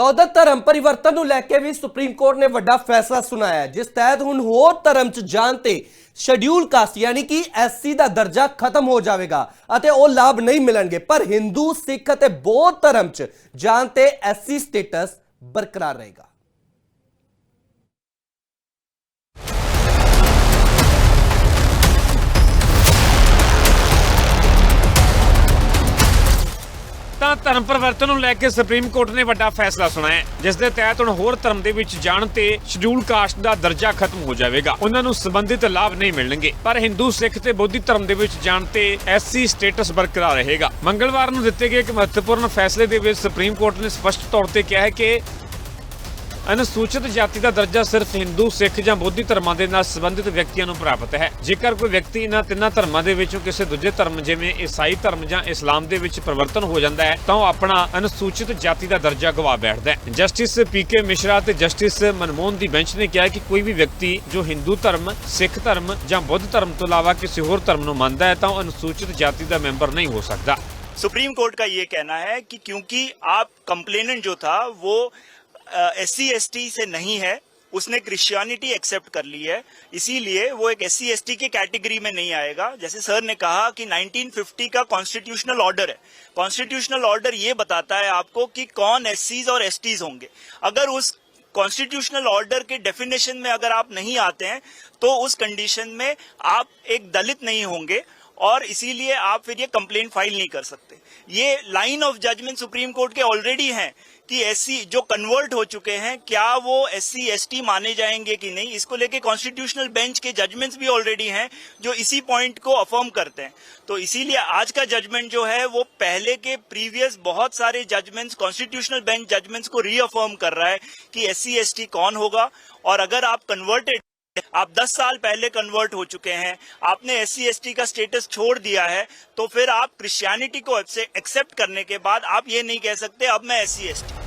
ਤਾਂ ਉਧਰ ਧਰਮ ਪਰਿਵਰਤਨ ਨੂੰ ਲੈ ਕੇ ਵੀ ਸੁਪਰੀਮ ਕੋਰਟ ਨੇ ਵੱਡਾ ਫੈਸਲਾ ਸੁਣਾਇਆ, ਜਿਸ ਤਹਿਤ ਹੁਣ ਹੋਰ ਧਰਮ 'ਚ ਜਾਣ ਤੇ ਸ਼ੈਡਿਊਲ ਕਾਸਟ यानी कि SC ਦਾ ਦਰਜਾ ਖਤਮ ਹੋ ਜਾਵੇਗਾ ਅਤੇ ਉਹ ਲਾਭ ਨਹੀਂ ਮਿਲਣਗੇ। ਪਰ ਹਿੰਦੂ, ਸਿੱਖ ਅਤੇ ਬੌਧ ਧਰਮ 'ਚ ਜਾਣ ਤੇ SC ਸਟੇਟਸ ਬਰਕਰਾਰ ਰਹੇਗਾ। ਤਾਂ ਧਰਮ ਪਰਿਵਰਤਨ ਨੂੰ ਲੈ ਕੇ ਸੁਪਰੀਮ ਕੋਰਟ ਨੇ ਵੱਡਾ ਫੈਸਲਾ ਸੁਣਾਇਆ, ਜਿਸ ਦੇ ਤਹਿਤ ਹੁਣ ਹੋਰ ਧਰਮ ਦੇ ਵਿੱਚ ਜਾਣ ਤੇ ਸ਼ਡਿਊਲ ਕਾਸਟ ਦਾ ਦਰਜਾ ਖਤਮ ਹੋ ਜਾਵੇਗਾ। ਉਹਨਾਂ ਨੂੰ ਸੰਬੰਧਿਤ ਲਾਭ ਨਹੀਂ ਮਿਲਣਗੇ, ਪਰ ਹਿੰਦੂ, ਸਿੱਖ ਤੇ ਬੌਧੀ ਧਰਮ ਦੇ ਵਿੱਚ ਜਾਣ ਤੇ SC ਸਟੇਟਸ ਬਰਕਰਾਰ ਰਹੇਗਾ। ਮੰਗਲਵਾਰ ਨੂੰ ਦਿੱਤੇ ਗਏ ਇੱਕ ਮਹੱਤਵਪੂਰਨ ਫੈਸਲੇ ਦੇ ਵਿੱਚ ਸੁਪਰੀਮ ਕੋਰਟ ਨੇ ਸਪਸ਼ਟ ਤੌਰ ਤੇ ਕਿਹਾ ਹੈ ਕਿ ਅਨੁਸੂਚਿਤ ਜਾਤੀ ਦਾ ਦਰਜਾ ਸਿਰਫ ਹਿੰਦੂ, ਸਿੱਖ ਜਾਂ ਬੌਧੀ ਧਰਮਾਂ ਦੇ ਨਾਲ ਸੰਬੰਧਿਤ ਵਿਅਕਤੀਆਂ ਨੂੰ ਪ੍ਰਾਪਤ ਹੈ। ਜੇਕਰ ਕੋਈ ਵਿਅਕਤੀ ਇਹਨਾਂ ਤਿੰਨਾਂ ਧਰਮਾਂ ਦੇ ਵਿੱਚੋਂ ਕਿਸੇ ਦੂਜੇ ਧਰਮ ਜਿਵੇਂ ਈਸਾਈ ਧਰਮ ਜਾਂ ਇਸਲਾਮ ਦੇ ਵਿੱਚ ਪਰਿਵਰਤਨ ਹੋ ਜਾਂਦਾ ਹੈ ਤਾਂ ਉਹ ਆਪਣਾ ਅਨੁਸੂਚਿਤ ਜਾਤੀ ਦਾ ਦਰਜਾ ਗਵਾ ਬੈਠਦਾ ਹੈ। ਜਸਟਿਸ PK ਮਿਸ਼ਰਾ ਤੇ ਜਸਟਿਸ ਮਨਮੋਹਨ ਦੀ ਬੈਂਚ ਨੇ ਕਿਹਾ ਕਿ ਕੋਈ ਵੀ ਵਿਅਕਤੀ ਜੋ ਹਿੰਦੂ ਧਰਮ, ਸਿੱਖ ਧਰਮ ਜਾਂ ਬੁੱਧ ਧਰਮ ਤੋਂ ਇਲਾਵਾ ਕਿਸੇ ਹੋਰ ਧਰਮ ਨੂੰ ਮੰਨਦਾ ਹੈ ਤਾਂ ਉਹ ਅਨੁਸੂਚਿਤ ਜਾਤੀ ਦਾ ਮੈਂਬਰ नहीं हो सकता। सुप्रीम कोर्ट का ये कहना है कि क्योंकि आप कंप्लेनेंट जो था वो SC ST से नहीं है, उसने क्रिश्चियनिटी एक्सेप्ट कर ली है, इसीलिए वो एक SC ST के कैटेगरी में नहीं आएगा। जैसे सर ने कहा कि 1950 का कॉन्स्टिट्यूशनल ऑर्डर है, कॉन्स्टिट्यूशनल ऑर्डर ये बताता है आपको कि कौन SCs और STs होंगे। अगर उस कॉन्स्टिट्यूशनल ऑर्डर के डेफिनेशन में अगर आप नहीं आते हैं तो उस कंडीशन में आप एक दलित नहीं होंगे और इसीलिए आप फिर ये कंप्लेंट फाइल नहीं कर सकते। ये line of judgement Supreme Court के ऑलरेडी हैं कि SC जो कन्वर्ट हो चुके हैं क्या वो SC ST माने जाएंगे कि नहीं, इसको लेके कॉन्स्टिट्यूशनल बेंच के जजमेंट्स भी ऑलरेडी हैं जो इसी पॉइंट को अफर्म करते हैं। तो इसीलिए आज का जजमेंट जो है वो पहले के प्रीवियस बहुत सारे जजमेंट्स, कॉन्स्टिट्यूशनल बेंच जजमेंट्स को रीअफर्म कर रहा है कि SC ST कौन होगा। और अगर आप कन्वर्टेड, आप 10 साल पहले कन्वर्ट हो चुके हैं, आपने SC ST का स्टेटस छोड़ दिया है, तो फिर आप क्रिश्चियनिटी को एक्सेप्ट करने के बाद आप ये नहीं कह सकते अब मैं SC ST।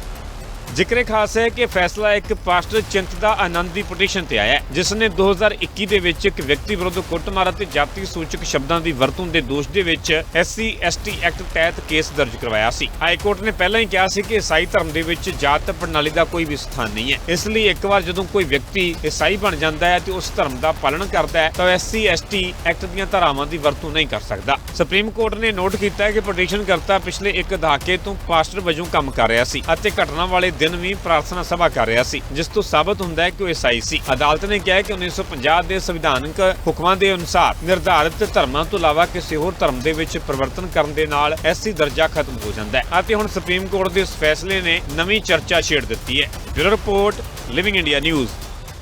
ਜ਼ਿਕਰ ਖਾਸ ਹੈ ਕਿ ਫੈਸਲਾ ਇੱਕ ਪਾਸਟਰ ਚਿੰਤਦਾ ਆਨੰਦ ਦੀ ਪਟੀਸ਼ਨ ਤੇ ਆਇਆ ਹੈ, ਜਿਸ ਨੇ 2021 ਦੇ ਵਿੱਚ ਇੱਕ ਵਿਅਕਤੀ ਵਿਰੁੱਧ ਕੁੱਟਮਾਰ ਅਤੇ ਜਾਤੀ ਸੂਚਕ ਸ਼ਬਦਾਂ ਦੀ ਵਰਤੋਂ ਦੇ ਦੋਸ਼ ਦੇ ਵਿੱਚ SC ST ਐਕਟ ਤਹਿਤ ਕੇਸ ਦਰਜ ਕਰਵਾਇਆ ਸੀ। ਹਾਈ ਕੋਰਟ ਨੇ ਪਹਿਲਾਂ ਹੀ ਕਿਹਾ ਸੀ ਕਿ ਈਸਾਈ ਧਰਮ ਦੇ ਵਿੱਚ ਜਾਤ ਪ੍ਰਣਾਲੀ ਦਾ ਕੋਈ ਵੀ ਸਥਾਨ ਨਹੀਂ ਹੈ, ਇਸ ਲਈ ਇੱਕ ਵਾਰ ਜਦੋਂ ਕੋਈ ਵਿਅਕਤੀ ਈਸਾਈ ਬਣ ਜਾਂਦਾ ਹੈ ਤੇ ਉਸ ਧਰਮ ਦਾ ਪਾਲਣ ਕਰਦਾ ਹੈ ਤਾਂ SC ST ਐਕਟ ਦੀਆਂ ਧਾਰਾਵਾਂ ਦੀ ਵਰਤੋਂ ਨਹੀਂ ਕਰ ਸਕਦਾ। ਸੁਪਰੀਮ ਕੋਰਟ ਨੇ ਨੋਟ ਕੀਤਾ ਹੈ ਕਿ ਪਟੀਸ਼ਨ ਕਰਤਾ ਪਿਛਲੇ ਇੱਕ ਦਹਾਕੇ ਤੋਂ ਪਾਸਟਰ ਵਜੋਂ ਕੰਮ ਕਰ ਰਿਹਾ ਸੀ ਅਤੇ ਘਟਨਾ ਵਾਲੇ दिन भी प्रार्थना सभा कर रहा सी, जिस तो साबित हुंदा है कि ईसाई सी। अदालत ने कहा कि 1950 के संविधानक हुक्मां के अनुसार निर्धारित धर्मां तो इलावा किसी होर धर्म दे विच परिवर्तन करन दे नाल SC दर्जा खत्म हो जाता है अते हुण सुप्रीम कोर्ट के इस फैसले ने नवीं चर्चा छेड़ दित्ती है। Bureau report, living India news.